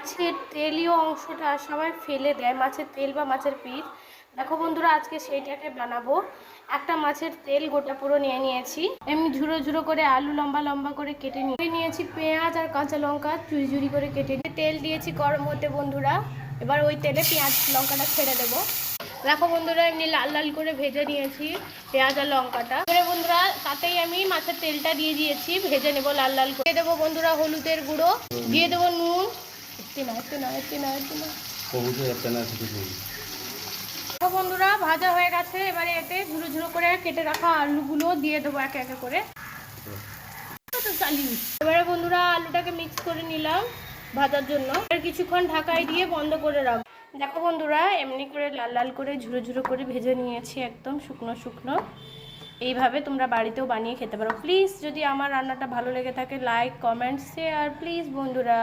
মাছের তেলীয় অংশটা সবাই ফেলে দেয়, মাছের তেল বা মাছের পিঠ। দেখো বন্ধুরা, আজকে সেইটাকে বানাবো। একটা মাছের তেল গোটা পুরো নিয়ে নিয়েছি, এমনি ঝুড়ো ঝুড়ো করে আলু লম্বা লম্বা করে কেটে নিয়েছি, পেঁয়াজ আর কাঁচা লঙ্কা ঝুড়ি ঝুড়ি করে কেটে নিয়ে তেল দিয়েছি গরম হতে বন্ধুরা। এবার ওই তেলে পেঁয়াজ লঙ্কাটা ছেড়ে দেবো। দেখো বন্ধুরা, এমনি লাল লাল করে ভেজে নিয়েছি পেঁয়াজ আর লঙ্কাটা। এবারে বন্ধুরা তাতেই আমি মাছের তেলটা দিয়ে দিয়েছি, ভেজে নেবো লাল লাল করে। দেবো বন্ধুরা হলুদের গুঁড়ো, দিয়ে দেবো নুন। বন্ধুরা ভাজা হয়ে গেছে, এবারে এতে ঝুড়ো ঝুড়ো করে কেটে রাখা আলুগুলো দিয়ে দেবো একে একে করে। এবারে বন্ধুরা আলুটাকে মিক্স করে নিলাম ভাজার জন্য। আর কিছুক্ষণ ঢাকায় দিয়ে বন্ধ করে রাখবো। দেখো বন্ধুরা, এমনি করে লাল লাল করে ঝুড়ো ঝুড়ো করে ভেজে নিয়েছি, একদম শুকনো শুকনো। এইভাবে তোমরা বাড়িতেও বানিয়ে খেতে পারো। প্লিজ যদি আমার রান্নাটা ভালো লেগে থাকে, লাইক কমেন্ট শেয়ার প্লিজ বন্ধুরা।